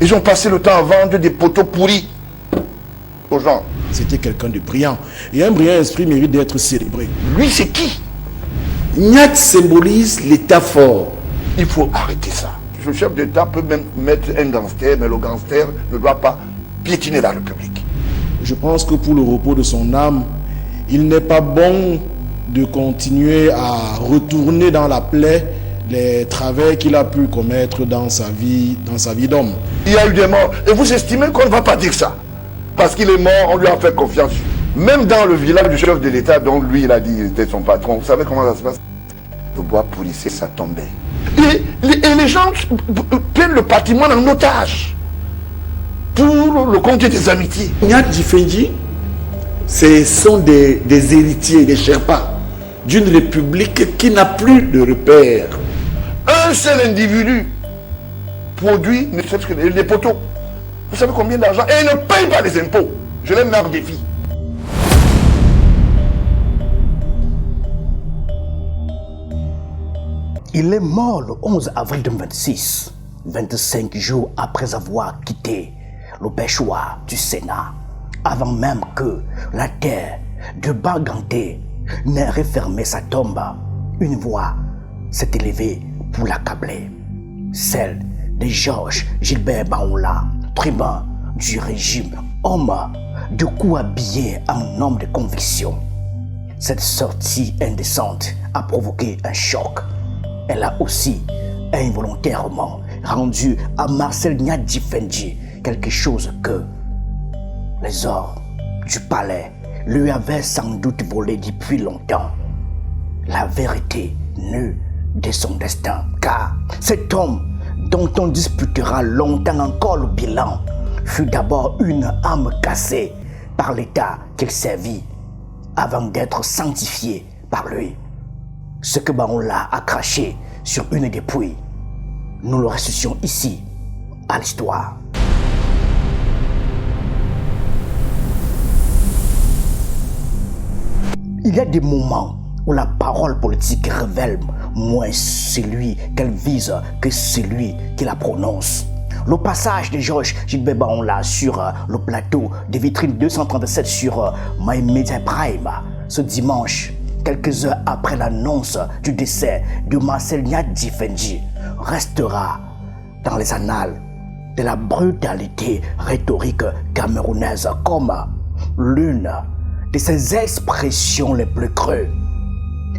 Ils ont passé le temps à vendre des poteaux pourris aux gens. C'était quelqu'un de brillant. Et un brillant esprit mérite d'être célébré. Lui, c'est qui? Nyat symbolise l'état fort. Il faut arrêter ça. Le chef d'État peut même mettre un gangster, mais le gangster ne doit pas piétiner la République. Je pense que pour le repos de son âme, il n'est pas bon de continuer à retourner dans la plaie les travers qu'il a pu commettre dans sa vie d'homme. Il y a eu des morts. Et vous estimez qu'on ne va pas dire ça? Parce qu'il est mort, on lui a fait confiance. Même dans le village du chef de l'État, dont lui, il a dit qu'il était son patron, vous savez comment ça se passe? Le bois pourrissait, ça tombait. Et les gens prennent le patrimoine en otage pour le compte des amitiés. Nyat Djifendji, ce sont des héritiers, des Sherpas, d'une république qui n'a plus de repères. Un seul individu produit ne serait-ce que des poteaux. Vous savez combien d'argent? Et il ne paye pas les impôts. Je l'ai mis en défi. Il est mort le 11 avril 2026, 25 jours après avoir quitté le bêchoir du Sénat, avant même que la terre de Barganté n'ait refermé sa tombe. Une voix s'est élevée pour l'accabler, celle de Georges Gilbert Baoula, tribun du régime, homme de coup habillé en homme de conviction. Cette sortie indécente a provoqué un choc. Elle a aussi involontairement rendu à Marcel Nyat Djifendji quelque chose que les ors du palais lui avaient sans doute volé depuis longtemps. La vérité nue de son destin, car cet homme dont on disputera longtemps encore le bilan fut d'abord une âme cassée par l'État qu'il servit avant d'être sanctifié par lui. Ce que Baoula a craché sur une des puits, nous le ressuscitons ici, à l'histoire. Il y a des moments où la parole politique révèle moins celui qu'elle vise que celui qui la prononce. Le passage de Georges Gilbert Baoula sur le plateau de Vitrine 237 sur My Media Prime ce dimanche, quelques heures après l'annonce du décès de Marcel Nyat Djifendji, restera dans les annales de la brutalité rhétorique camerounaise comme l'une de ses expressions les plus creuses.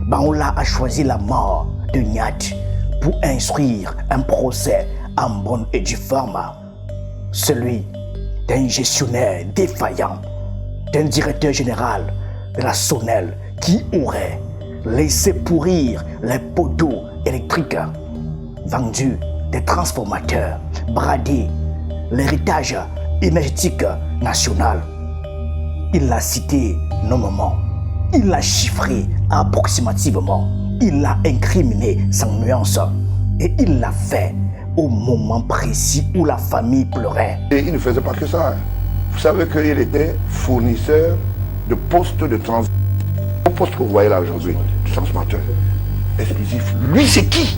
Baoula a choisi la mort de Nyat pour instruire un procès en bonne et due forme, celui d'un gestionnaire défaillant, d'un directeur général de la Sonel qui aurait laissé pourrir les poteaux électriques, vendu des transformateurs, bradé l'héritage énergétique national. Il l'a cité nommément, il l'a chiffré approximativement, il l'a incriminé sans nuance et il l'a fait au moment précis où la famille pleurait. Et il ne faisait pas que ça. Vous savez qu'il était fournisseur de postes de transport. Le poste que vous voyez là aujourd'hui, transformateur exclusif. Lui, c'est qui?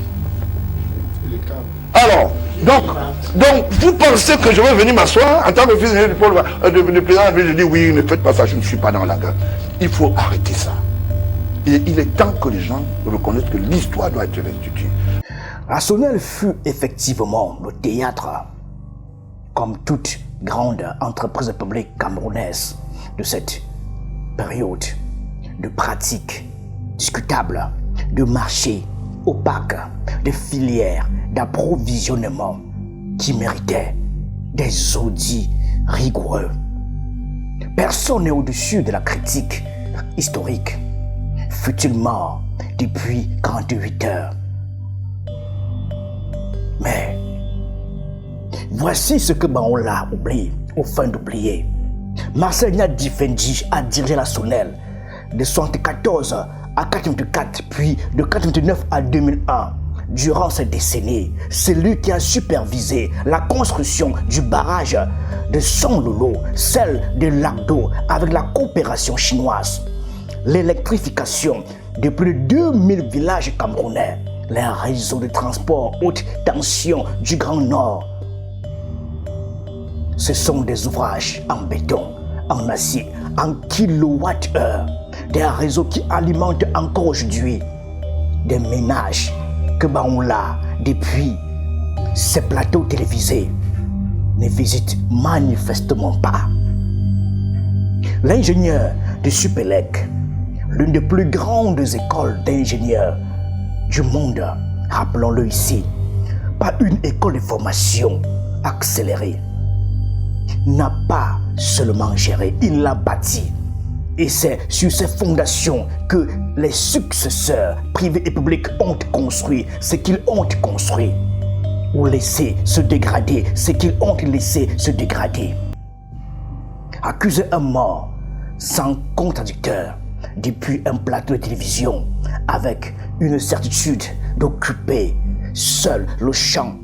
Alors, donc, vous pensez que je vais venir m'asseoir en tant que fils de président, je dis oui, ne faites pas ça, je ne suis pas dans la gueule. Il faut arrêter ça. Et il est temps que les gens reconnaissent que l'histoire doit être restituée. La Sonel fut effectivement le théâtre, comme toute grande entreprise publique camerounaise de cette période, de pratiques discutables, de marchés opaques, de filières d'approvisionnement qui méritaient des audits rigoureux. Personne n'est au-dessus de la critique historique. Fut-il mort depuis 48 heures? Mais voici ce que Baoula oublie, au fin d'oublier. Marcel Nyat Djifendji a dirigé la Sonel de 1974 à 1984, puis de 1989 à 2001. Durant cette décennie, c'est lui qui a supervisé la construction du barrage de Sonlolo, celle de Lagdo avec la coopération chinoise, l'électrification de plus de 2000 villages camerounais, les réseaux de transport haute tension du Grand Nord, Ce sont des ouvrages en béton, en acier, en kilowattheure, des réseaux qui alimentent encore aujourd'hui des ménages que on l'a depuis ces plateaux télévisés ne visitent manifestement pas. L'ingénieur de Supélec, l'une des plus grandes écoles d'ingénieurs du monde, rappelons-le ici, pas une école de formation accélérée, n'a pas seulement géré, il l'a bâti. Et c'est sur ces fondations que les successeurs privés et publics ont construit ce qu'ils ont construit, ou laissé se dégrader ce qu'ils ont laissé se dégrader. Accuser un mort sans contradicteur depuis un plateau de télévision avec une certitude d'occuper seul le champ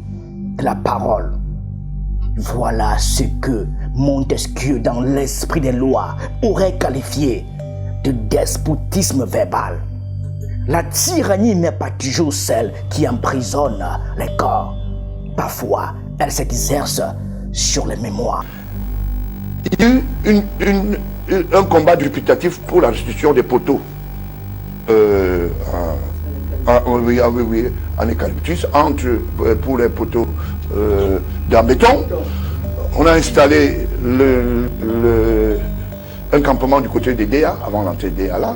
de la parole. Voilà ce que Montesquieu, dans l'esprit des lois, aurait qualifié de despotisme verbal. La tyrannie n'est pas toujours celle qui emprisonne les corps. Parfois, elle s'exerce sur les mémoires. Il y a eu un combat dubitatif pour la restitution des poteaux en eucalyptus, pour les poteaux en béton. On a installé un campement du côté des DA, avant l'entrée des DA là,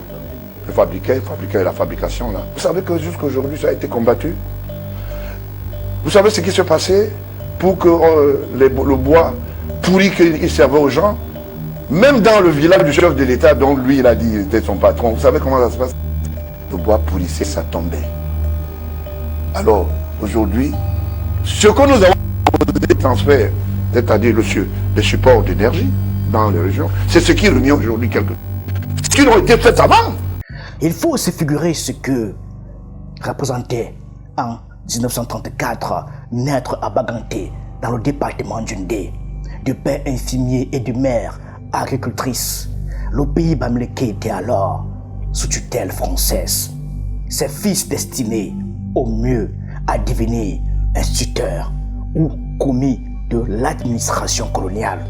fabriquait la fabrication là. Vous savez que jusqu'à aujourd'hui ça a été combattu. Vous savez ce qui s'est passé pour que le bois pourri qu'il servait aux gens, même dans le village du chef de l'État dont lui il a dit qu'il était son patron, vous savez comment ça se passe? Le bois pourrissait, ça tombait. Alors aujourd'hui, ce que nous avons des transferts, c'est-à-dire le support d'énergie dans les régions, c'est ce qui est remis aujourd'hui quelque chose. Ce qui aurait été fait avant. Il faut se figurer ce que représentait en 1934 naître à Baganté, dans le département d'Undé, de père infirmier et de mère agricultrice. Le pays Bamileke était alors sous tutelle française. Ses fils destinés au mieux à devenir instituteurs ou commis de l'administration coloniale.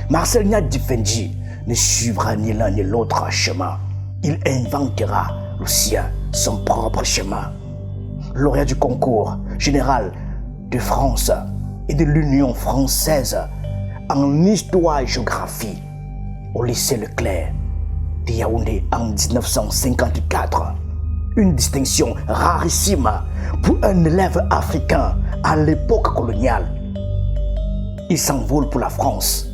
Marcel Niad Difendi ne suivra ni l'un ni l'autre chemin. Il inventera le sien, son propre chemin. Lauréat du concours général de France et de l'Union française en histoire et géographie au lycée Leclerc de Yaoundé en 1954. Une distinction rarissime pour un élève africain à l'époque coloniale. Il s'envole pour la France,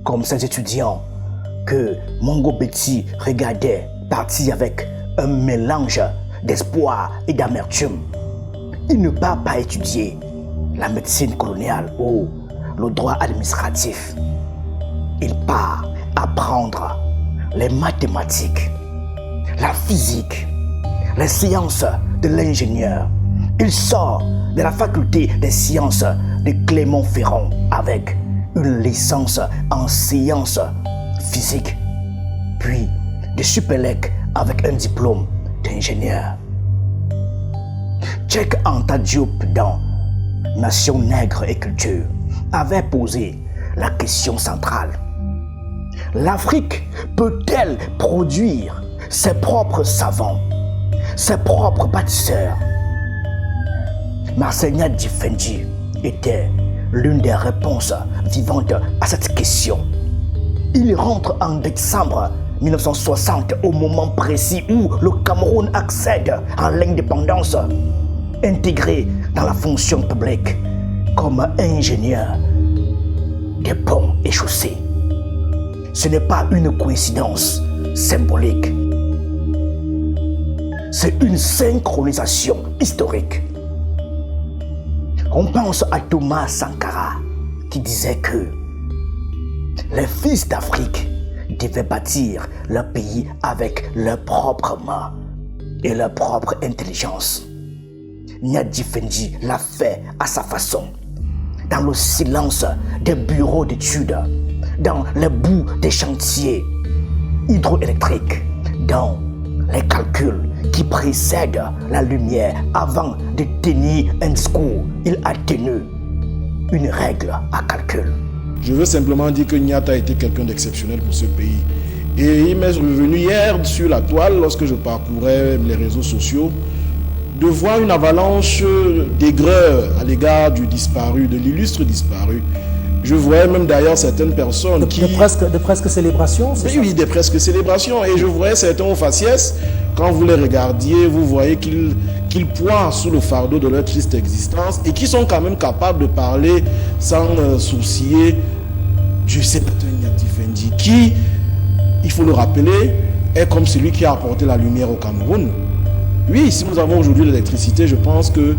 comme ces étudiants que Mongo Betty regardait partir avec un mélange d'espoir et d'amertume. Il ne part pas étudier la médecine coloniale ou le droit administratif. Il part apprendre les mathématiques, la physique, les sciences de l'ingénieur. Il sort de la faculté des sciences de Clermont-Ferrand avec une licence en sciences physiques, puis de Supélec avec un diplôme d'ingénieur. Cheikh Anta Diop, dans Nation nègre et culture, avait posé la question centrale. L'Afrique peut-elle produire ses propres savants, ses propres bâtisseurs? Marcel Niad Difendi était l'une des réponses vivantes à cette question. Il rentre en décembre 1960 au moment précis où le Cameroun accède à l'indépendance, intégré dans la fonction publique comme ingénieur des ponts et chaussées. Ce n'est pas une coïncidence symbolique, c'est une synchronisation historique. On pense à Thomas Sankara qui disait que les fils d'Afrique devaient bâtir leur pays avec leurs propres mains et leur propre intelligence. Niad Difendi l'a fait à sa façon, dans le silence des bureaux d'études, dans les boues des chantiers hydroélectriques, dans les calculs qui précèdent la lumière. Avant de tenir un discours, il a tenu une règle à calcul. Je veux simplement dire que Niat a été quelqu'un d'exceptionnel pour ce pays. Et il m'est revenu hier sur la toile, lorsque je parcourais les réseaux sociaux, de voir une avalanche d'aigreur à l'égard du disparu, de l'illustre disparu. Je voyais même d'ailleurs certaines personnes qui... De presque célébrations, c'est ça? Oui, des presque célébrations. Et je voyais certains au faciès, quand vous les regardiez, vous voyez qu'ils pointent sous le fardeau de leur triste existence et qui sont quand même capables de parler sans sourciller. Je sais pas, Niat Effendi, qui, il faut le rappeler, est comme celui qui a apporté la lumière au Cameroun. Oui, si nous avons aujourd'hui l'électricité, je pense que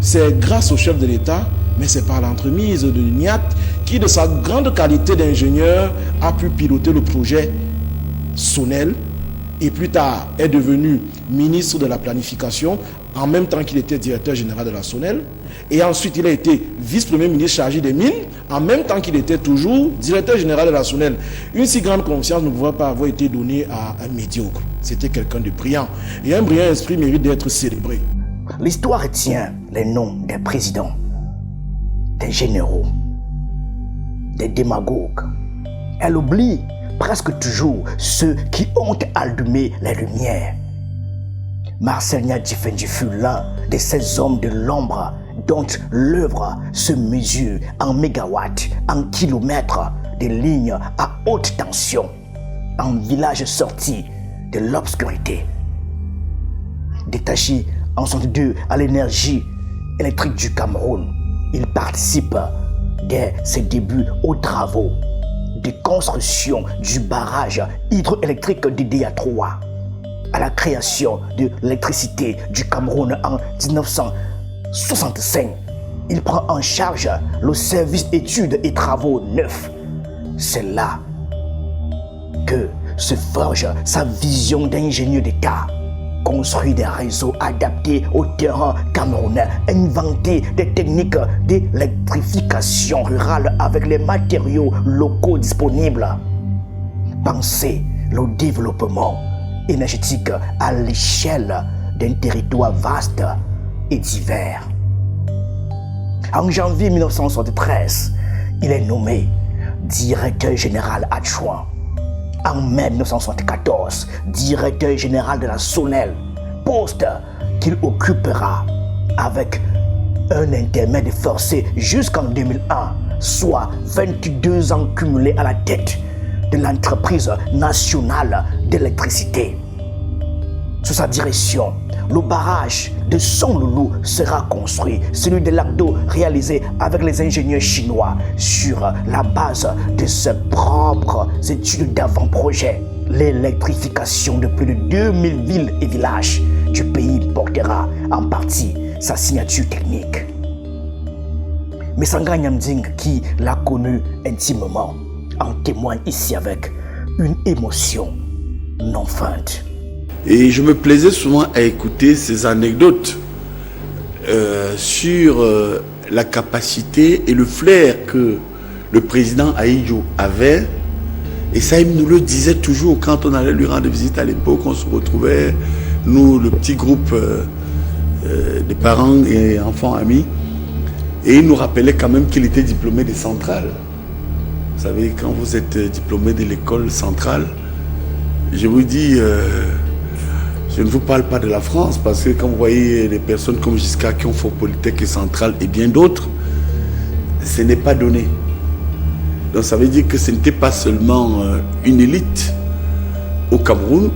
c'est grâce au chef de l'État, mais c'est par l'entremise de Niat qui, de sa grande qualité d'ingénieur, a pu piloter le projet Sonel et plus tard est devenu ministre de la planification en même temps qu'il était directeur général de la Sonel. Et ensuite, il a été vice-premier ministre chargé des mines en même temps qu'il était toujours directeur général de la Sonel. Une si grande confiance ne pouvait pas avoir été donnée à un médiocre. C'était quelqu'un de brillant. Et un brillant esprit mérite d'être célébré. L'histoire retient les noms des présidents, des généraux, des démagogues. Elle oublie presque toujours ceux qui ont allumé les lumières. Marcel Niat Effendi fut l'un de ces hommes de l'ombre dont l'œuvre se mesure en mégawatts, en kilomètres de lignes à haute tension, en village sorti de l'obscurité. Détaché en 1962 à l'énergie électrique du Cameroun, il participe dès ses débuts aux travaux de construction du barrage hydroélectrique d'Idéa 3, à la création de l'électricité du Cameroun en 1965. Il prend en charge le service études et travaux neufs. C'est là que se forge sa vision d'ingénieur d'État. Construire des réseaux adaptés au terrain camerounais, inventer des techniques d'électrification rurale avec les matériaux locaux disponibles. Penser le développement énergétique à l'échelle d'un territoire vaste et divers. En janvier 1973, il est nommé directeur général adjoint. En mai 1974, directeur général de la Sonel, poste qu'il occupera avec un intermède forcé jusqu'en 2001, soit 22 ans cumulés à la tête de l'entreprise nationale d'électricité. Sous sa direction, le barrage de Son-Loulou sera construit, celui de Lagdo réalisé avec les ingénieurs chinois sur la base de ses propres études d'avant-projet. L'électrification de plus de 2000 villes et villages du pays portera en partie sa signature technique. Mais Sanga Nyamding, qui l'a connu intimement, en témoigne ici avec une émotion non feinte. Et je me plaisais souvent à écouter ces anecdotes sur la capacité et le flair que le président Ahidjo avait. Et ça, il nous le disait toujours quand on allait lui rendre visite à l'époque. On se retrouvait, nous, le petit groupe des parents et enfants amis. Et il nous rappelait quand même qu'il était diplômé des centrales. Vous savez, quand vous êtes diplômé de l'école centrale, je vous dis... je ne vous parle pas de la France parce que quand vous voyez des personnes comme Giscard qui ont fait Polytech et Centrale et bien d'autres, ce n'est pas donné. Donc ça veut dire que ce n'était pas seulement une élite au Cameroun,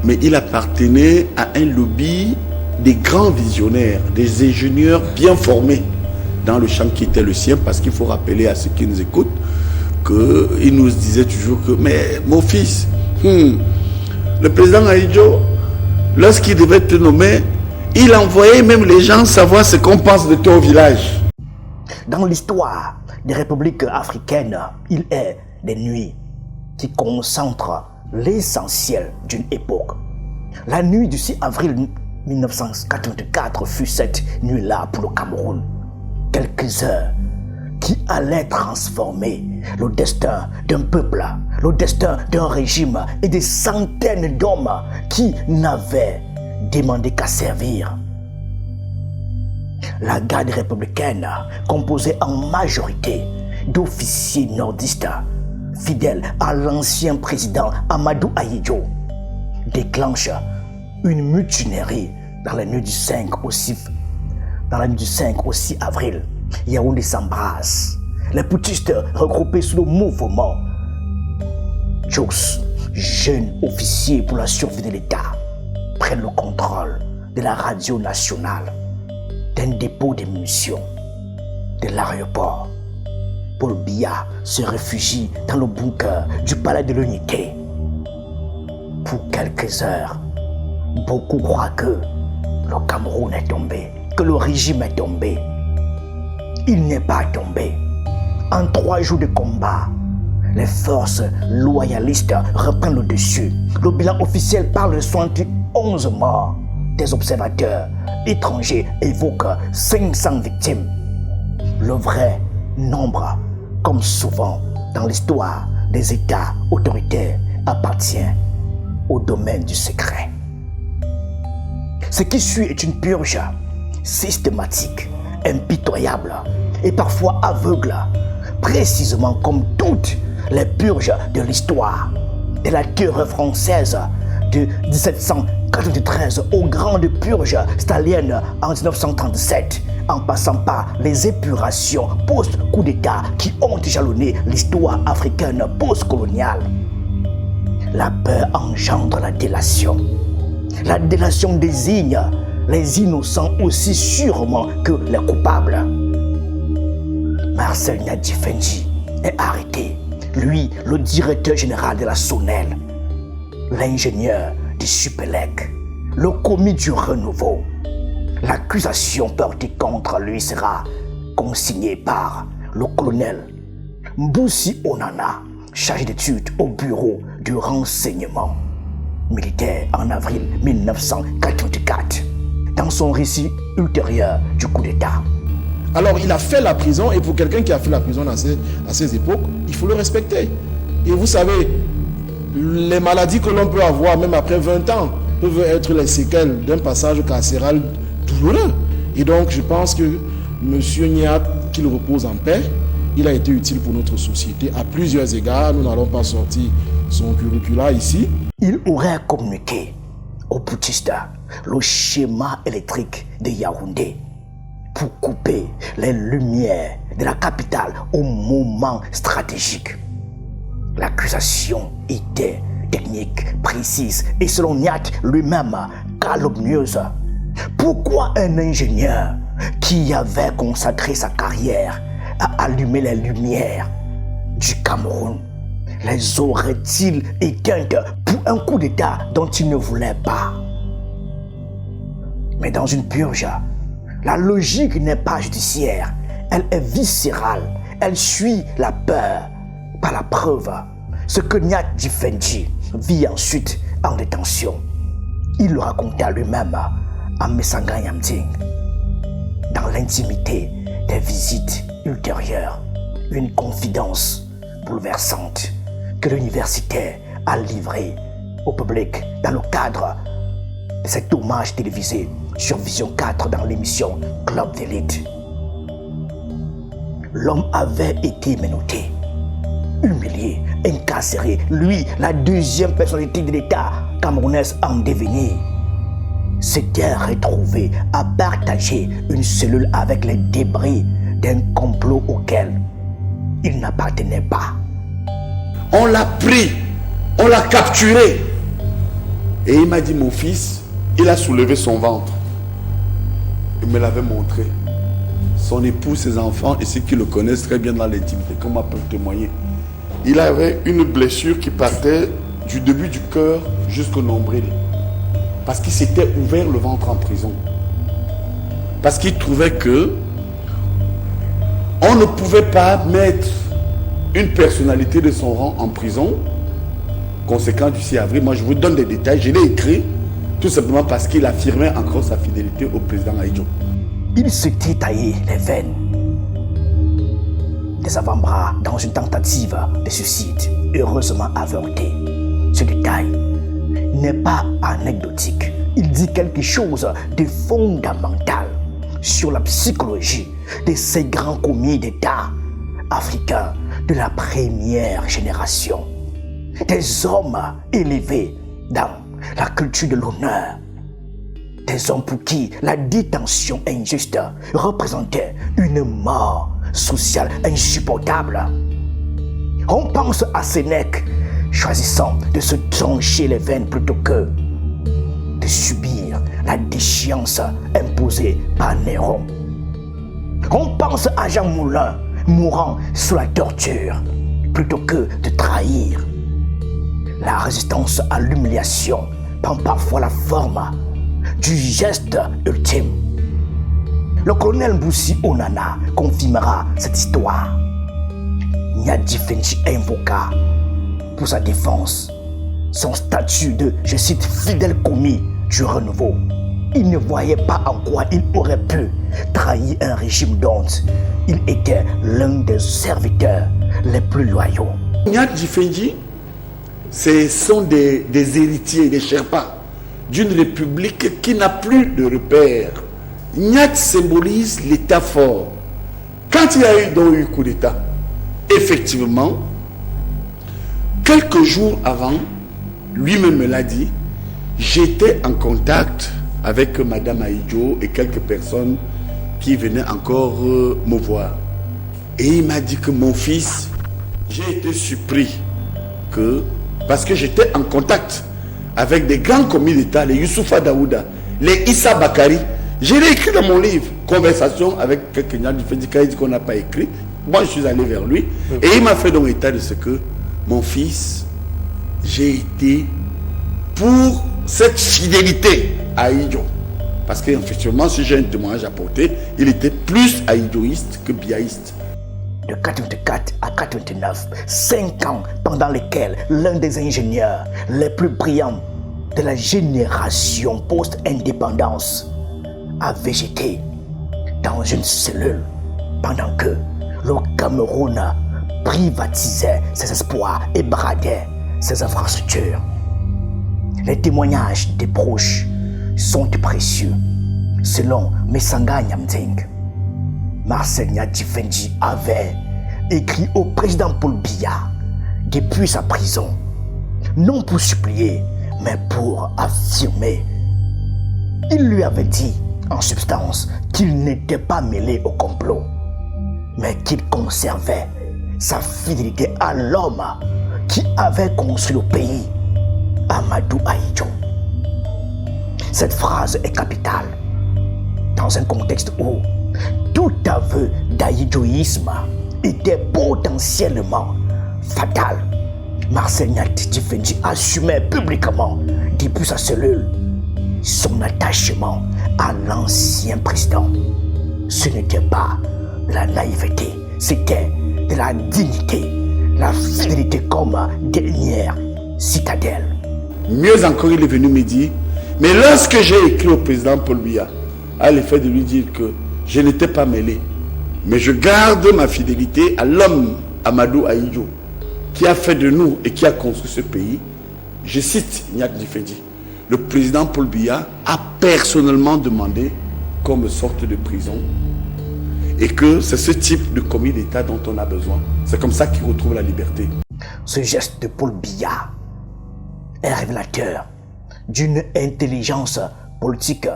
mais il appartenait à un lobby des grands visionnaires, des ingénieurs bien formés dans le champ qui était le sien, parce qu'il faut rappeler à ceux qui nous écoutent qu'il nous disait toujours que, mais mon fils, le président Ahidjo, lorsqu'il devait te nommer, il envoyait même les gens savoir ce qu'on pense de toi au village. Dans l'histoire des républiques africaines, il est des nuits qui concentrent l'essentiel d'une époque. La nuit du 6 avril 1984 fut cette nuit-là pour le Cameroun. Quelques heures qui allaient transformer le destin d'un peuple, le destin d'un régime et des centaines d'hommes qui n'avaient demandé qu'à servir. La garde républicaine, composée en majorité d'officiers nordistes fidèles à l'ancien président Amadou Ahidjo déclenche une mutinerie dans la nuit du 5 au 6 avril. Yaoundé s'embrasse. Les putschistes regroupés sous le mouvement JOS, jeunes officiers pour la survie de l'État, prennent le contrôle de la radio nationale, d'un dépôt de munitions, de l'aéroport. Paul Biya se réfugie dans le bunker du palais de l'Unité. Pour quelques heures, beaucoup croient que le Cameroun est tombé, que le régime est tombé. Il n'est pas tombé. En 3 jours de combat, les forces loyalistes reprennent le dessus. Le bilan officiel parle de 71 morts. Des observateurs étrangers évoquent 500 victimes. Le vrai nombre, comme souvent dans l'histoire des États autoritaires, appartient au domaine du secret. Ce qui suit est une purge systématique, impitoyable et parfois aveugle, précisément comme toutes les purges de l'histoire, de la terreur française de 1793 aux grandes purges staliniennes en 1937, en passant par les épurations post-coup d'État qui ont jalonné l'histoire africaine post-coloniale. La peur engendre la délation. La délation désigne les innocents aussi sûrement que les coupables. Marcel Nyadji-Fenji est arrêté. Lui, le directeur général de la SONEL, l'ingénieur du Supélec, le commis du renouveau. L'accusation portée contre lui sera consignée par le colonel Mboussi Onana, chargé d'études au bureau du renseignement militaire en avril 1984, dans son récit ultérieur du coup d'État. Alors il a fait la prison, et pour quelqu'un qui a fait la prison à ces époques, il faut le respecter. Et vous savez, les maladies que l'on peut avoir même après 20 ans peuvent être les séquelles d'un passage carcéral douloureux. Et donc je pense que M. Nyat, qu'il repose en paix, il a été utile pour notre société à plusieurs égards. Nous n'allons pas sortir son curricula ici. Il aurait communiqué aux putschistes le schéma électrique de Yaoundé pour couper les lumières de la capitale au moment stratégique. L'accusation était technique, précise et selon Nyat lui-même calomnieuse. Pourquoi un ingénieur qui avait consacré sa carrière à allumer les lumières du Cameroun les aurait-il éteintes pour un coup d'État dont il ne voulait pas? Mais dans une purge, la logique n'est pas judiciaire, elle est viscérale, elle suit la peur par la preuve. Ce que Nyadji-Fenji vit ensuite en détention, il le raconta lui-même à Messanga Nyamding. Dans l'intimité des visites ultérieures, une confidence bouleversante que l'universitaire a livrée au public dans le cadre de cet hommage télévisé sur Vision 4 dans l'émission Club d'élite. L'homme avait été menotté, humilié, incarcéré. Lui, la deuxième personnalité de l'État camerounaise en devenir, s'était retrouvé à partager une cellule avec les débris d'un complot auquel il n'appartenait pas. On l'a pris, on l'a capturé. Et il m'a dit, mon fils, il a soulevé son ventre. Il me l'avait montré. Son épouse, ses enfants et ceux qui le connaissent très bien dans l'intimité, comme on peut témoigner. Il avait une blessure qui partait du début du cœur jusqu'au nombril. Parce qu'il s'était ouvert le ventre en prison. Parce qu'il trouvait que on ne pouvait pas mettre une personnalité de son rang en prison, conséquent du 6 avril. Moi, je vous donne des détails. Je l'ai écrit tout simplement parce qu'il affirmait encore sa fidélité au président Ahidjo. Il s'était taillé les veines des avant-bras dans une tentative de suicide, heureusement avortée. Ce détail n'est pas anecdotique. Il dit quelque chose de fondamental sur la psychologie de ces grands commis d'État africains de la première génération. Des hommes élevés dans la culture de l'honneur. Des hommes pour qui la détention injuste représentait une mort sociale insupportable. On pense à Sénèque, choisissant de se trancher les veines plutôt que de subir la déchéance imposée par Néron. On pense à Jean Moulin, mourant sous la torture, plutôt que de trahir. La résistance à l'humiliation prend parfois la forme du geste ultime. Le colonel Mboussi Onana confirmera cette histoire. Nyadi Fenji invoqua pour sa défense son statut de, je cite, fidèle commis du renouveau. Il ne voyait pas en quoi il aurait pu trahir un régime dont il était l'un des serviteurs les plus loyaux. Nyadi Fenji, ce sont des héritiers, des Sherpas d'une république qui n'a plus de repères. Nyat symbolise l'état fort. Quand il y a eu coup d'état, effectivement, quelques jours avant, lui-même me l'a dit, j'étais en contact avec Madame Ahidjo et quelques personnes qui venaient encore me voir. Et il m'a dit que mon fils, j'ai été surpris que, parce que j'étais en contact avec des grands commis d'État, les Youssoufa Daouda, les Issa Bakari. Je l'ai écrit dans mon livre, Conversation avec quelqu'un du Fédicalisme qu'on n'a pas écrit. Moi, je suis allé vers lui et il m'a fait donc état de ce que mon fils, j'ai été pour cette fidélité à Ahidjo. Parce qu'effectivement, si j'ai un témoignage à porter, il était plus ahidjoïste que biaïste. De 84 à 89, 5 ans pendant lesquels l'un des ingénieurs les plus brillants de la génération post-indépendance a végété dans une cellule pendant que le Cameroun privatisait ses espoirs et bradait ses infrastructures. Les témoignages des proches sont précieux. Selon Messanga Nyamdeng, Marcel Nyadi Fenji avait écrit au président Paul Biya depuis sa prison, non pour supplier, mais pour affirmer. Il lui avait dit, en substance, qu'il n'était pas mêlé au complot, mais qu'il conservait sa fidélité à l'homme qui avait construit le pays, Amadou Ahidjo. Cette phrase est capitale dans un contexte où tout aveu d'ahidjoïsme était potentiellement fatal. Marcel Nyadi Fenji assumait publiquement depuis sa cellule son attachement à l'ancien président. Ce n'était pas de la naïveté, c'était de la dignité, la fidélité comme dernière citadelle. Mieux encore, il est venu me dire, mais lorsque j'ai écrit au président Paul Biya, à l'effet de lui dire que je n'étais pas mêlé, mais je garde ma fidélité à l'homme Amadou Ahidjo, qui a fait de nous et qui a construit ce pays, je cite Nyadi Fenji, le président Paul Biya a personnellement demandé qu'on me sorte de prison et que c'est ce type de commis d'État dont on a besoin. C'est comme ça qu'il retrouve la liberté. Ce geste de Paul Biya est révélateur d'une intelligence politique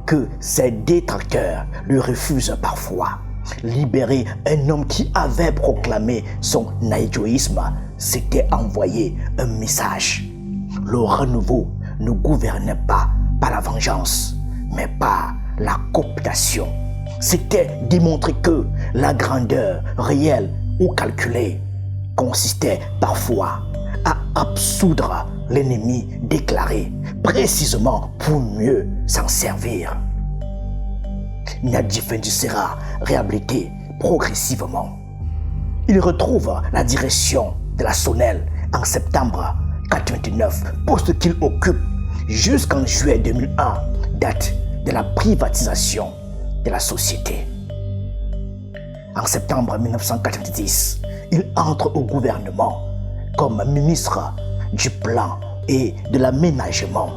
que ses détracteurs lui refusent parfois. Libérer un homme qui avait proclamé son ahidjoïsme, c'était envoyer un message. Le renouveau ne gouvernait pas par la vengeance, mais par la cooptation. C'était démontrer que la grandeur réelle ou calculée consistait parfois à absoudre l'ennemi déclaré, précisément pour mieux s'en servir. Nyadi Fenji sera réhabilité progressivement. Il retrouve la direction de la Sonel en septembre 1989, poste qu'il occupe jusqu'en juillet 2001, date de la privatisation de la société. En septembre 1990, il entre au gouvernement comme ministre du Plan et de l'Aménagement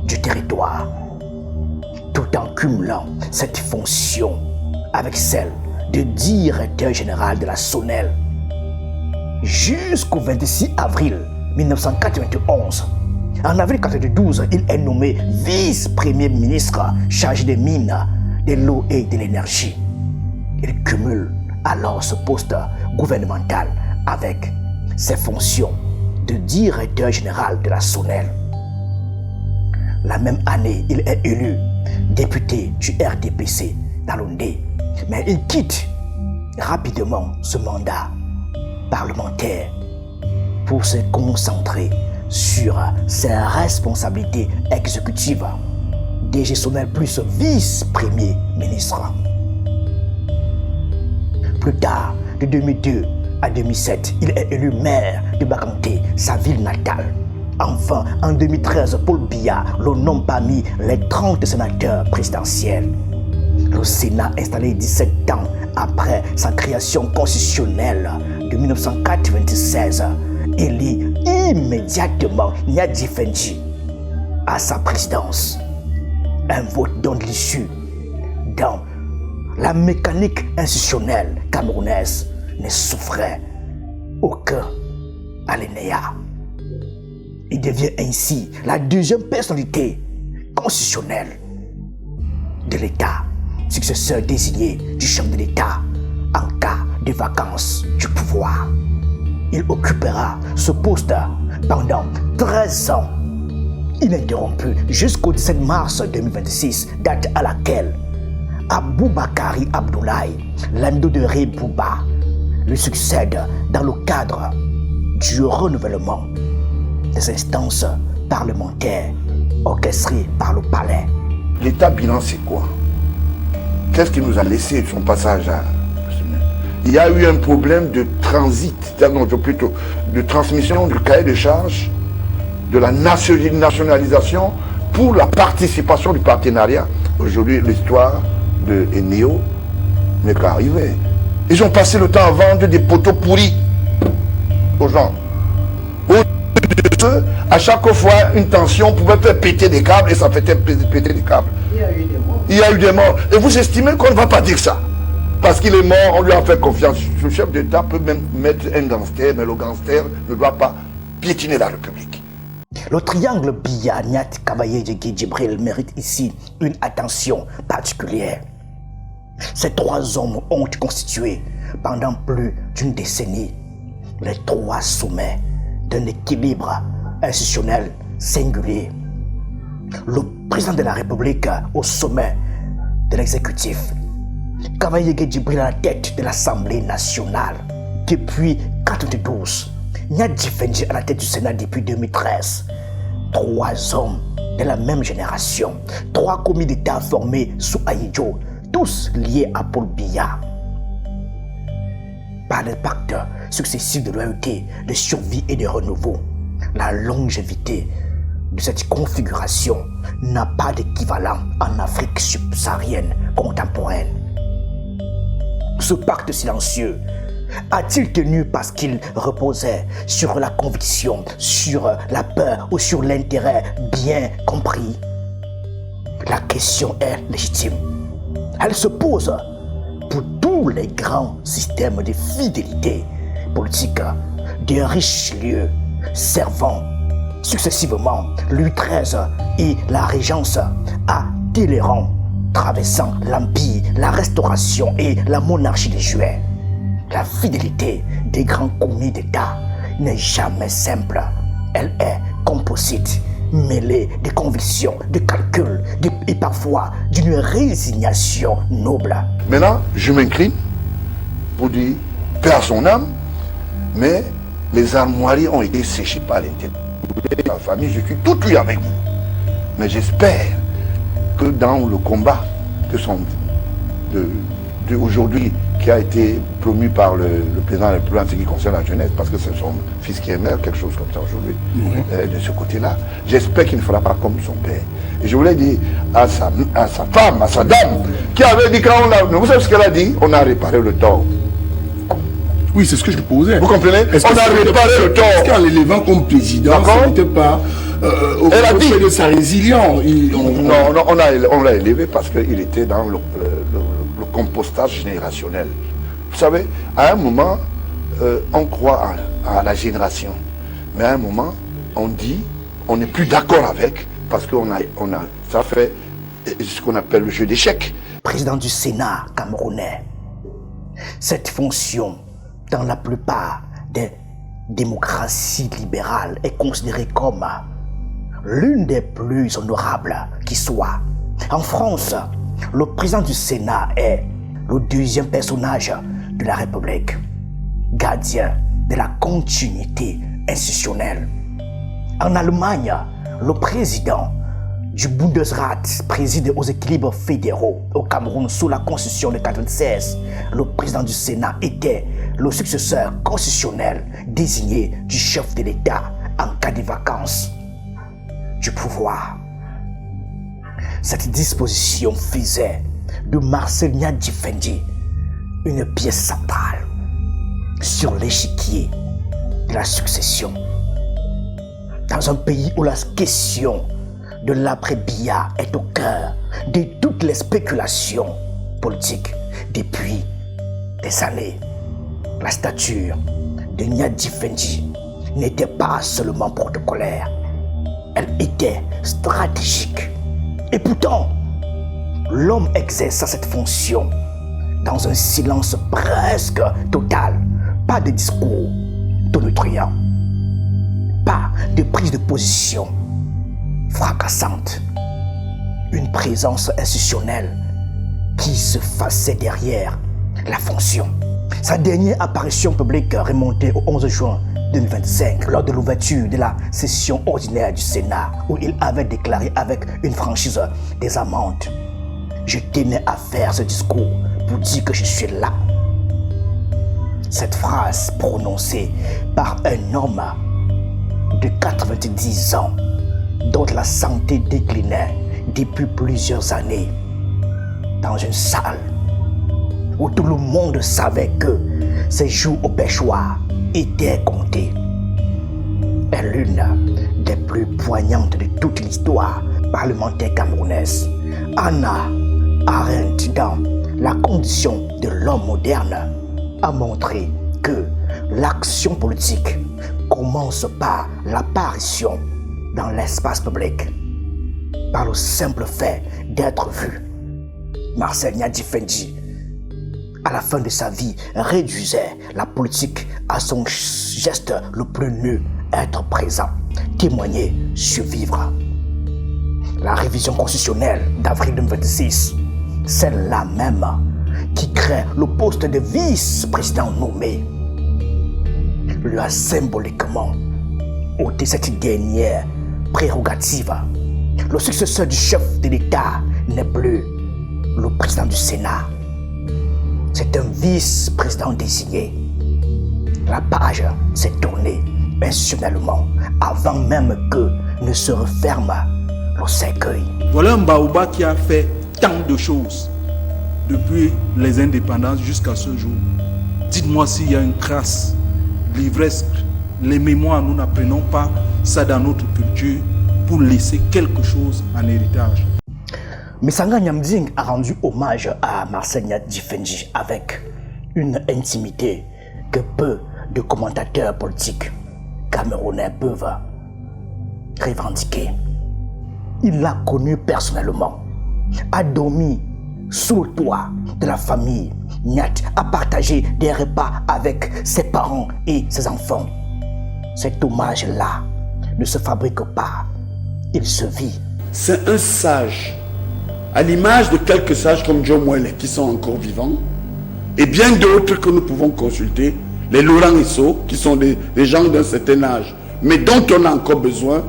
du territoire, tout en cumulant cette fonction avec celle de directeur général de la SONEL. Jusqu'au 26 avril 1991. En avril 1992, il est nommé vice-premier ministre chargé des mines, de l'eau et de l'énergie. Il cumule alors ce poste gouvernemental avec ses fonctions de directeur général de la SONEL. La même année, il est élu député du RDPC d'Alondé, mais il quitte rapidement ce mandat parlementaire pour se concentrer sur ses responsabilités exécutives. DG SONEL plus vice-premier ministre. Plus tard, de 2002 à 2007, il est élu maire de Bakanté, sa ville natale. Enfin, en 2013, Paul Biya le nomme parmi les 30 sénateurs présidentiels. Le Sénat, installé 17 ans après sa création constitutionnelle de 1996, élit immédiatement Nyadi Fenji à sa présidence. Un vote donne l'issue dans la mécanique institutionnelle camerounaise ne souffrait aucun alinéa. Il devient ainsi la deuxième personnalité constitutionnelle de l'État, successeur désigné du chef de l'État en cas de vacance du pouvoir. Il occupera ce poste pendant 13 ans, ininterrompu jusqu'au 17 mars 2026, date à laquelle Aboubakari Abdoulaye, l'Ando de Ré Bouba, lui succède dans le cadre du renouvellement des instances parlementaires orchestrées par le palais. L'état bilan, c'est quoi? Qu'est-ce qu'il nous a laissé de son passage à... Il y a eu un problème de transit, plutôt de transmission du cahier de charges, de la nationalisation pour la participation du partenariat. Aujourd'hui, l'histoire de Eneo n'est qu'arrivée. Ils ont passé le temps à vendre des poteaux pourris aux gens. À chaque fois, une tension pouvait faire péter des câbles et ça fait péter des câbles. Il y a eu des morts. Et vous estimez qu'on ne va pas dire ça? Parce qu'il est mort, on lui a fait confiance. Le chef d'État peut même mettre un gangster, mais le gangster ne doit pas piétiner la République. Le triangle Biya, Nyat, Kavaye, Djegui, Djibril mérite ici une attention particulière. Ces trois hommes ont constitué pendant plus d'une décennie les trois sommets d'un équilibre institutionnel singulier. Le président de la République au sommet de l'exécutif, Kavaye Djibril à la tête de l'Assemblée nationale depuis 1992, Nyadi Fenji à la tête du Sénat depuis 2013. Trois hommes de la même génération, trois commis d'État formés sous Ahidjo, tous liés à Paul Biya. Par des pactes successifs de loyauté, de survie et de renouveau, la longévité de cette configuration n'a pas d'équivalent en Afrique subsaharienne contemporaine. Ce pacte silencieux a-t-il tenu parce qu'il reposait sur la conviction, sur la peur ou sur l'intérêt bien compris? La question est légitime. Elle se pose pour tous les grands systèmes de fidélité politique de Richelieu servant successivement Louis XIII et la Régence à Talleyrand, traversant l'Empire, la Restauration et la monarchie de Juillet. La fidélité des grands commis d'État n'est jamais simple. Elle est composite, mêlée de convictions, de calculs et parfois d'une résignation noble. Maintenant, je m'incline pour dire paix à son âme, mais les armoiries ont été séchées par l'intérieur. La famille, je suis tout oui avec vous. Mais j'espère que dans le combat aujourd'hui qui a été promu par le président de la République en ce qui concerne la jeunesse, parce que c'est son fils qui est maire, quelque chose comme ça aujourd'hui, de ce côté-là. J'espère qu'il ne fera pas comme son père. Et je voulais dire à sa femme, à sa dame, qui avait dit quand on a... Vous savez ce qu'elle a dit? On a réparé le tort. Oui, c'est ce que je posais. Vous comprenez? On a réparé le tort. Parce qu'en l'élevant comme président, ce n'était pas au fait de sa résilience. Non, on l'a élevé parce qu'il était dans le compostage générationnel. Vous savez, à un moment, on croit à la génération. Mais à un moment, on dit, on n'est plus d'accord avec, parce ça fait ce qu'on appelle le jeu d'échecs. Président du Sénat camerounais, cette fonction, dans la plupart des démocraties libérales, est considérée comme l'une des plus honorables qui soit. En France, le président du Sénat est le deuxième personnage de la République, gardien de la continuité institutionnelle. En Allemagne, le président du Bundesrat préside aux équilibres fédéraux. Au Cameroun, sous la Constitution de 1996, le président du Sénat était le successeur constitutionnel désigné du chef de l'État en cas de vacances du pouvoir. Cette disposition faisait de Marcel Nyadi-Fendi une pièce centrale sur l'échiquier de la succession. Dans un pays où la question de l'après-Biya est au cœur de toutes les spéculations politiques depuis des années, la stature de Nyadi-Fendi n'était pas seulement protocolaire, elle était stratégique. Et pourtant, l'homme exerça cette fonction dans un silence presque total. Pas de discours tonitruant, pas de prise de position fracassante. Une présence institutionnelle qui se faisait derrière la fonction. Sa dernière apparition publique remontait au 11 juin 2025, lors de l'ouverture de la session ordinaire du Sénat, où il avait déclaré avec une franchise désarmante: je tenais à faire ce discours pour dire que je suis là. Cette phrase prononcée par un homme de 90 ans, dont la santé déclinait depuis plusieurs années, dans une salle où tout le monde savait que ses jours au pêchoir étaient comptés, est l'une des plus poignantes de toute l'histoire parlementaire camerounaise. Hannah Arendt, dans La condition de l'homme moderne, a montré que l'action politique commence par l'apparition dans l'espace public, par le simple fait d'être vu. Marcel Nyadi-Fendi, à la fin de sa vie, réduisait la politique à son geste le plus nu: être présent, témoigner, survivre. La révision constitutionnelle d'avril 2026, celle-là même qui crée le poste de vice-président nommé, lui a symboliquement ôté cette dernière prérogative. Le successeur du chef de l'État n'est plus le président du Sénat. C'est un vice-président désigné. La page s'est tournée institutionnellement avant même que ne se referme le cercueil. Voilà un Baoba qui a fait tant de choses depuis les indépendances jusqu'à ce jour. Dites-moi s'il y a une crasse, l'ivresse, les mémoires, nous n'apprenons pas ça dans notre culture pour laisser quelque chose en héritage. Messanga Nyamding a rendu hommage à Marcel Nyadi-Fendi avec une intimité que peu de commentateurs politiques camerounais peuvent revendiquer. Il l'a connu personnellement, a dormi sous le toit de la famille Nyat, a partagé des repas avec ses parents et ses enfants. Cet hommage-là ne se fabrique pas, il se vit. C'est un sage, à l'image de quelques sages comme John Mwele qui sont encore vivants, et bien d'autres que nous pouvons consulter, les Laurent Isso, qui sont des gens d'un certain âge, mais dont on a encore besoin,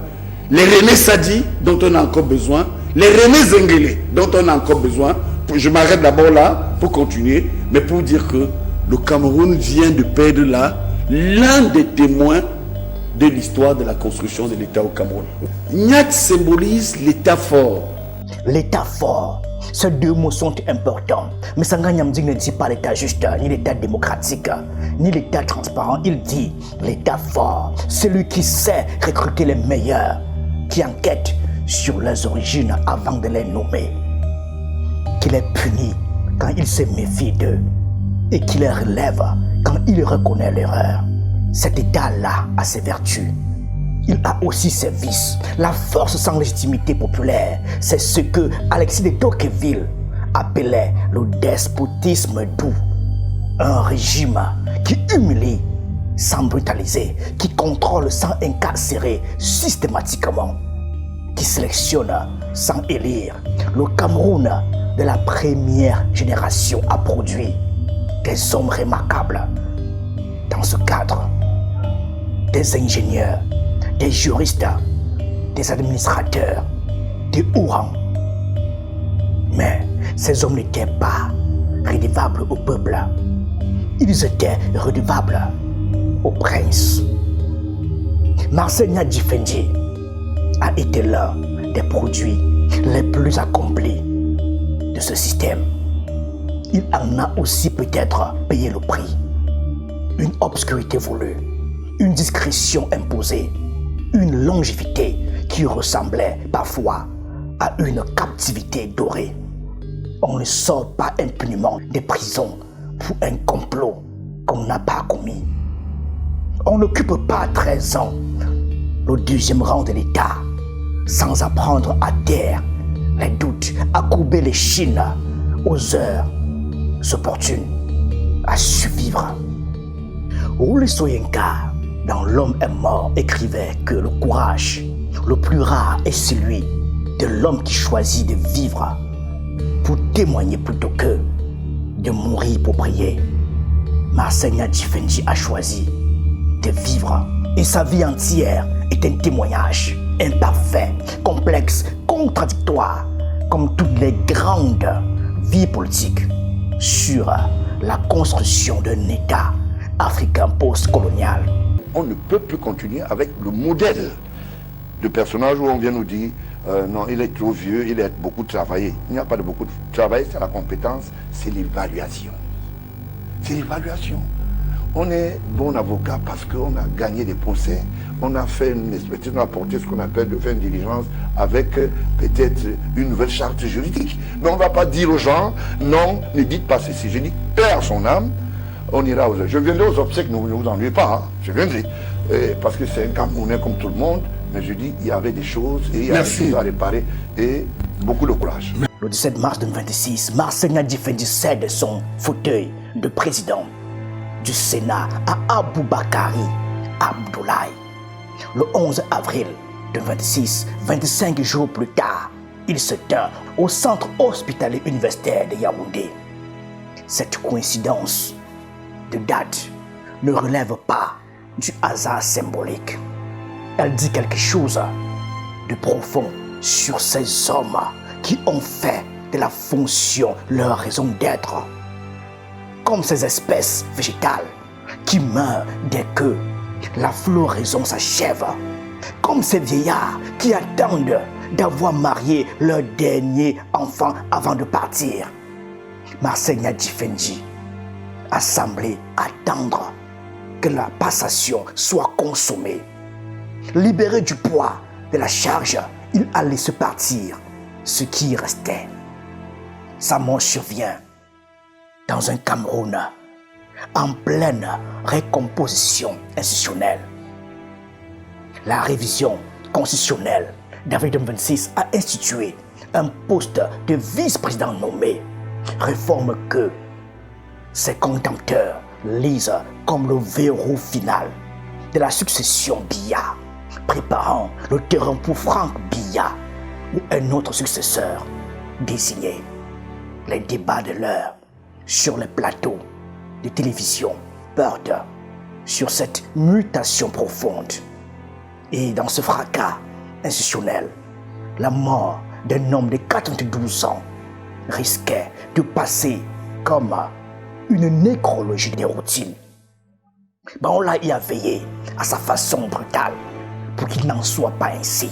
les René Sadi, dont on a encore besoin, les René Zengele, dont on a encore besoin. Je m'arrête d'abord là pour continuer, mais pour dire que le Cameroun vient de perdre là l'un des témoins de l'histoire de la construction de l'État au Cameroun. Nyat symbolise l'État fort. L'État fort, ces deux mots sont importants. Mais Sanga Nyamding ne dit pas l'État juste, ni l'État démocratique, ni l'État transparent. Il dit l'État fort, celui qui sait recruter les meilleurs, qui enquête sur leurs origines avant de les nommer, qui les punit quand il se méfie d'eux et qui les relève quand il reconnaît l'erreur. Cet État-là a ses vertus. Il a aussi ses vices. La force sans légitimité populaire, c'est ce que Alexis de Tocqueville appelait le despotisme doux. Un régime qui humilie sans brutaliser, qui contrôle sans incarcérer systématiquement, qui sélectionne sans élire. Le Cameroun de la première génération a produit des hommes remarquables. Dans ce cadre, des ingénieurs, des juristes, des administrateurs, des hauts rangs. Mais ces hommes n'étaient pas redevables au peuple. Ils étaient redevables au prince. Marcel Nyadji-Fendi a été l'un des produits les plus accomplis de ce système. Il en a aussi peut-être payé le prix. Une obscurité voulue, une discrétion imposée, une longévité qui ressemblait parfois à une captivité dorée. On ne sort pas impunément des prisons pour un complot qu'on n'a pas commis. On n'occupe pas 13 ans le deuxième rang de l'État sans apprendre à taire les doutes, à courber les chines aux heures opportunes, à survivre. Wole Soyinka, dans L'homme est mort, écrivait que le courage le plus rare est celui de l'homme qui choisit de vivre pour témoigner plutôt que de mourir pour prier. Marcel Nyadji-Fendi a choisi de vivre et sa vie entière est un témoignage imparfait, complexe, contradictoire, comme toutes les grandes vies politiques, sur la construction d'un État africain post-colonial. On ne peut plus continuer avec le modèle de personnage où on vient nous dire non, il est trop vieux, il a beaucoup travaillé. Il n'y a pas de beaucoup de travail, c'est la compétence, c'est l'évaluation. C'est l'évaluation. On est bon avocat parce qu'on a gagné des procès, on a fait une expertise, on a porté ce qu'on appelle de faire une diligence avec peut-être une nouvelle charte juridique. Mais on ne va pas dire aux gens, non, ne dites pas ceci. Je dis, père son âme, on ira aux obsèques. Je viendrai aux obsèques, ne vous ennuyez pas, hein. Je viendrai. Parce que c'est un Camerounais comme tout le monde, mais je dis, il y avait des choses et il y a des choses à réparer et beaucoup de courage. Le 17 mars 2026, Marcel Nyadji-Fendi cède son fauteuil de président du Sénat à Aboubakari Abdoulaye. Le 11 avril 2026, 25 jours plus tard, il se tint au centre hospitalier universitaire de Yaoundé. Cette coïncidence de date ne relève pas du hasard symbolique. Elle dit quelque chose de profond sur ces hommes qui ont fait de la fonction leur raison d'être. Comme ces espèces végétales qui meurent dès que la floraison s'achève. Comme ces vieillards qui attendent d'avoir marié leur dernier enfant avant de partir. Marcel Nyadji-Fendi a semblé attendre que la passation soit consommée. Libéré du poids de la charge, il a laissé partir ce qui restait. Sa mort survient dans un Cameroun en pleine recomposition institutionnelle. La révision constitutionnelle d'avril 2026 a institué un poste de vice-président nommé, réforme que ses contempteurs lisent comme le verrou final de la succession Biya, préparant le terrain pour Franck Biya ou un autre successeur désigné. Les débats de l'heure sur les plateaux de télévision portent sur cette mutation profonde. Et dans ce fracas institutionnel, la mort d'un homme de 92 ans risquait de passer comme une nécrologie des routines. Baola y a veillé à sa façon brutale pour qu'il n'en soit pas ainsi.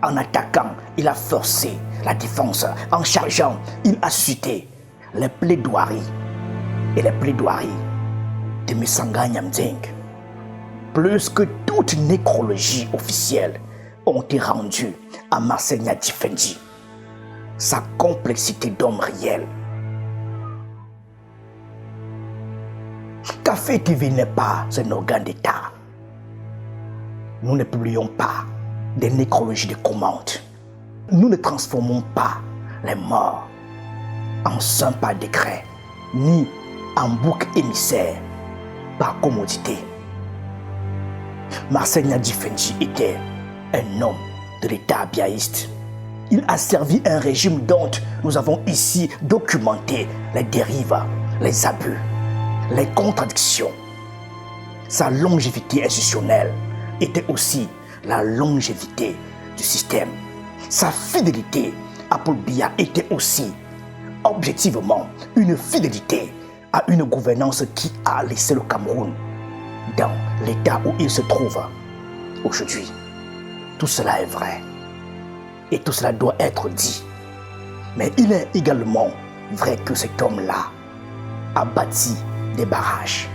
En attaquant, il a forcé la défense. En chargeant, il a suité les plaidoiries et les plaidoiries de Messanga Nyamdeng. Plus que toute nécrologie officielle ont été rendues à Marcel Nyadji-Fendi. Sa complexité d'homme réel Café TV n'est pas un organe d'État. Nous ne publions pas des nécrologies de commandes. Nous ne transformons pas les morts en saints par décret, ni en bouc émissaire par commodité. Marcel Gnadi Fendji était un homme de l'État abyaïste. Il a servi un régime dont nous avons ici documenté les dérives, les abus, les contradictions. Sa longévité institutionnelle était aussi la longévité du système. Sa fidélité à Paul Biya était aussi, objectivement, une fidélité à une gouvernance qui a laissé le Cameroun dans l'état où il se trouve aujourd'hui. Tout cela est vrai et tout cela doit être dit. Mais il est également vrai que cet homme-là a bâti des barrages,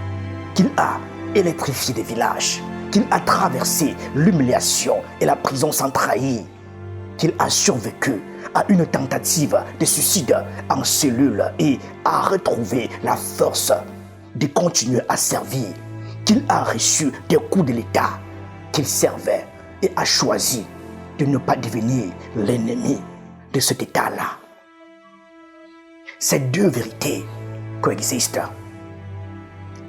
qu'il a électrifié des villages, qu'il a traversé l'humiliation et la prison sans trahir, qu'il a survécu à une tentative de suicide en cellule et a retrouvé la force de continuer à servir, qu'il a reçu des coups de l'État, qu'il servait et a choisi de ne pas devenir l'ennemi de cet État-là. Ces deux vérités coexistent.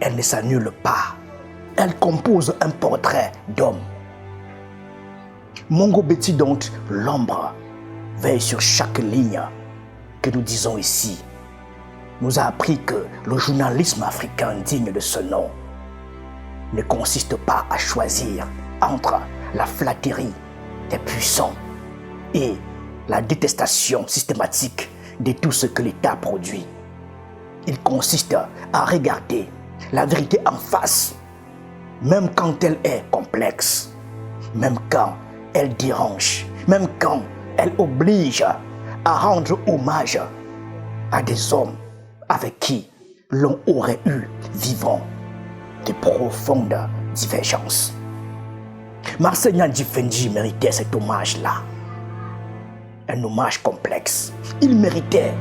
Elles ne s'annulent pas. Elles composent un portrait d'homme. Mongo Betty, dont l'ombre veille sur chaque ligne que nous disons ici, nous a appris que le journalisme africain digne de ce nom ne consiste pas à choisir entre la flatterie des puissants et la détestation systématique de tout ce que l'État produit. Il consiste à regarder la vérité en face, même quand elle est complexe, même quand elle dérange, même quand elle oblige à rendre hommage à des hommes avec qui l'on aurait eu vivant de profondes divergences. Marcel Gnadi Fendji méritait cet hommage-là. Un hommage complexe. Il méritait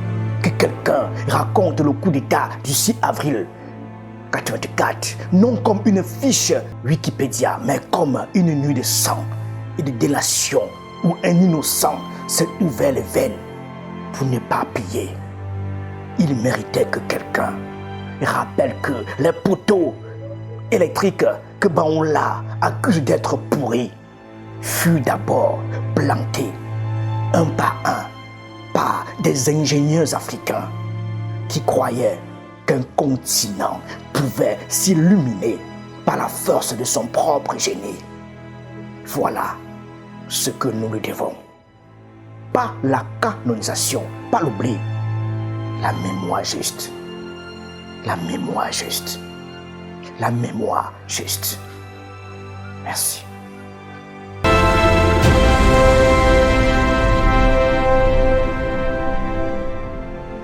que quelqu'un raconte le coup d'État du 6 avril 1984, non comme une fiche Wikipédia, mais comme une nuit de sang et de délation où un innocent s'est ouvert les veines pour ne pas payer. Il méritait que quelqu'un rappelle que les poteaux électriques que Baoula accuse d'être pourris furent d'abord plantés un par un par des ingénieurs africains qui croyaient qu'un continent pouvait s'illuminer par la force de son propre génie. Voilà ce que nous lui devons. Pas la canonisation, pas l'oubli, la mémoire juste. La mémoire juste. La mémoire juste. Merci.